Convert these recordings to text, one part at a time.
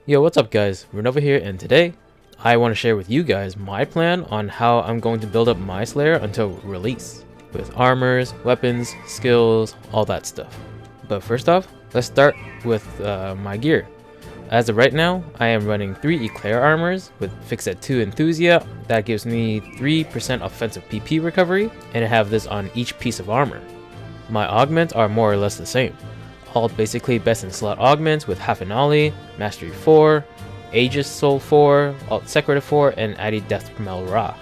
Yo, what's up guys, Renova here, and today I want to share with you guys my plan on how I'm going to build up my Slayer until release, with armors, weapons, skills, all that stuff. But first off, let's start with my gear. As of right now, I am running 3 Eclair armors with PSO2 Enthusia. That gives me 3% offensive PP recovery, and I have this on each piece of armor. My augments are more or less the same. All basically best in slot augments with half an ollie, mastery 4, Aegis soul 4, alt secretive 4, and Addy Death Mel Ra.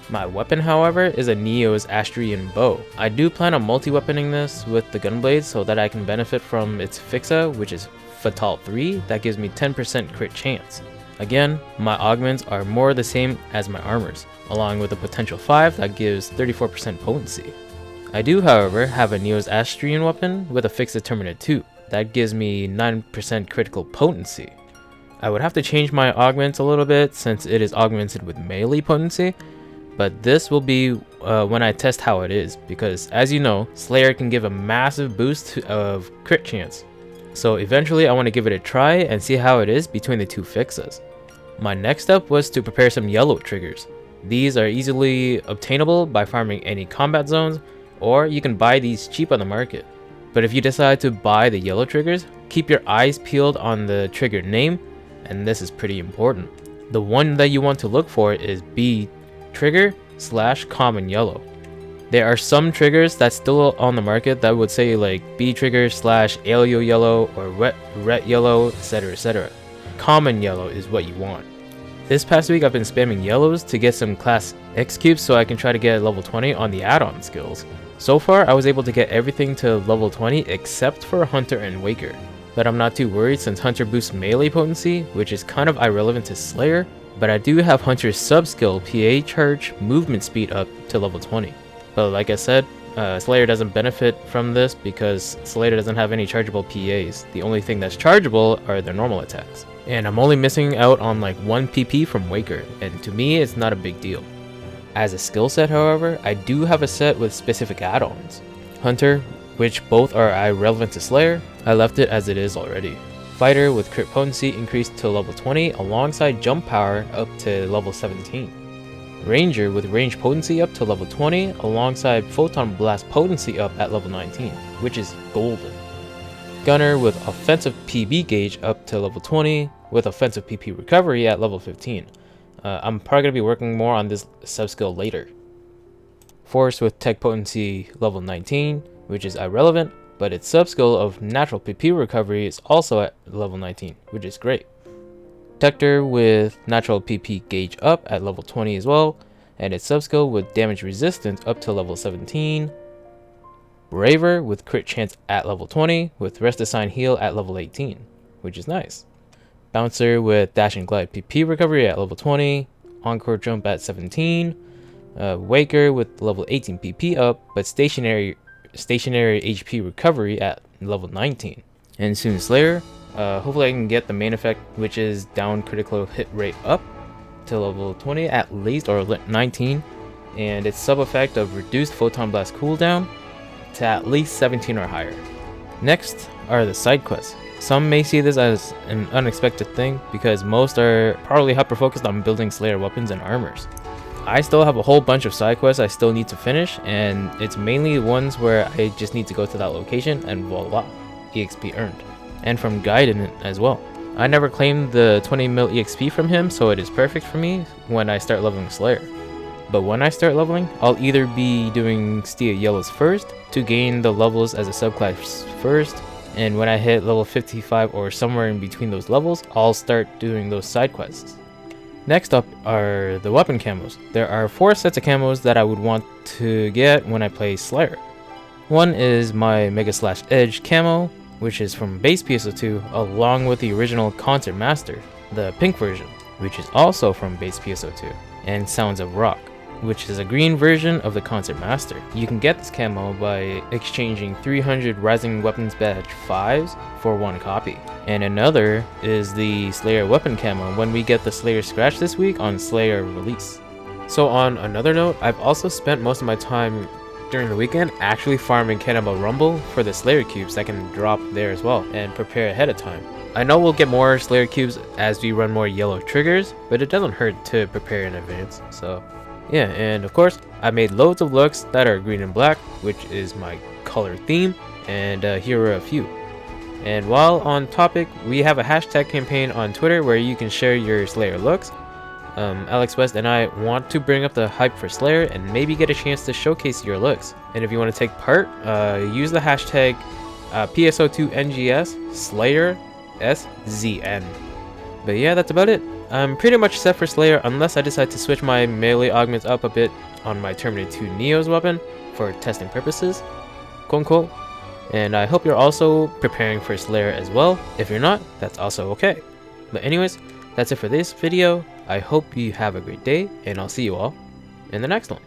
My weapon, however, is a Neo's Astrian bow. I do plan on multi-weaponing this with the gunblade so that I can benefit from its fixa, which is Fatal 3, that gives me 10% crit chance. Again, my augments are more the same as my armors, along with a potential 5 that gives 34% potency. I do, however, have a Neo's Astrian weapon with a Fixa Terminator 2. That gives me 9% critical potency. I would have to change my augments a little bit since it is augmented with melee potency, but this will be when I test how it is, because as you know, Slayer can give a massive boost of crit chance. So eventually I want to give it a try and see how it is between the 2 fixas. My next step was to prepare some yellow triggers. These are easily obtainable by farming any combat zones, or you can buy these cheap on the market. But if you decide to buy the yellow triggers, keep your eyes peeled on the trigger name, and this is pretty important. The one that you want to look for is B trigger / common yellow. There are some triggers that's still on the market that would say like B trigger / alio yellow or ret yellow, etc, etc. Common yellow is what you want. This past week I've been spamming yellows to get some class X cubes so I can try to get level 20 on the add-on skills. So far I was able to get everything to level 20 except for Hunter and Waker. But I'm not too worried since Hunter boosts melee potency, which is kind of irrelevant to Slayer, but I do have Hunter's sub-skill PA charge movement speed up to level 20. But like I said, Slayer doesn't benefit from this because Slayer doesn't have any chargeable PAs. The only thing that's chargeable are their normal attacks. And I'm only missing out on like 1 PP from Waker, and to me it's not a big deal. As a skill set, however, I do have a set with specific add-ons. Hunter, which both are irrelevant to Slayer, I left it as it is already. Fighter with crit potency increased to level 20 alongside jump power up to level 17. Ranger with range potency up to level 20 alongside photon blast potency up at level 19, which is golden. Gunner with offensive PB gauge up to level 20 with offensive PP recovery at level 15. I'm probably going to be working more on this sub-skill later. Force with tech potency level 19, which is irrelevant, but its sub-skill of natural PP recovery is also at level 19, which is great. Tector with natural PP gauge up at level 20 as well, and its sub-skill with damage resistance up to level 17. Braver with crit chance at level 20, with rest assign heal at level 18, which is nice. Bouncer with dash and glide PP recovery at level 20, encore jump at 17. Waker with level 18 PP up, but stationary HP recovery at level 19. And soon Slayer, hopefully I can get the main effect, which is down critical hit rate up to level 20 at least, or 19, and its sub effect of reduced photon blast cooldown to at least 17 or higher. Next are the side quests. Some may see this as an unexpected thing because most are probably hyper focused on building Slayer weapons and armors. I still have a whole bunch of side quests I still need to finish, and it's mainly ones where I just need to go to that location and voila, EXP earned. And from Gaiden as well. I never claimed the 20 mil EXP from him, so it is perfect for me when I start leveling Slayer. But when I start leveling, I'll either be doing Steel Yellows first to gain the levels as a subclass first, and when I hit level 55 or somewhere in between those levels, I'll start doing those side quests. Next up are the weapon camos. There are 4 sets of camos that I would want to get when I play Slayer. One is my Mega Slash Edge camo, which is from base PSO2, along with the original Concert Master, the pink version, which is also from base PSO2, and Sounds of Rock, which is a green version of the Concert Master. You can get this camo by exchanging 300 Rising Weapons Badge 5s for 1 copy. And another is the Slayer weapon camo when we get the Slayer Scratch this week on Slayer release. So on another note, I've also spent most of my time during the weekend actually farming Cannibal Rumble for the Slayer cubes that can drop there as well and prepare ahead of time. I know we'll get more Slayer cubes as we run more yellow triggers, but it doesn't hurt to prepare in advance. So yeah, and of course I made loads of looks that are green and black, which is my color theme, and here are a few. And while on topic, we have a hashtag campaign on Twitter where you can share your Slayer looks. Alex West and I want to bring up the hype for Slayer and maybe get a chance to showcase your looks. And if you want to take part, use the hashtag PSO2 NGS Slayer SZN. But yeah, that's about it. I'm pretty much set for Slayer unless I decide to switch my melee augments up a bit on my Terminator 2 Neo's weapon for testing purposes, quote unquote. And I hope you're also preparing for Slayer as well. If you're not, that's also okay. But anyways, that's it for this video. I hope you have a great day, and I'll see you all in the next one.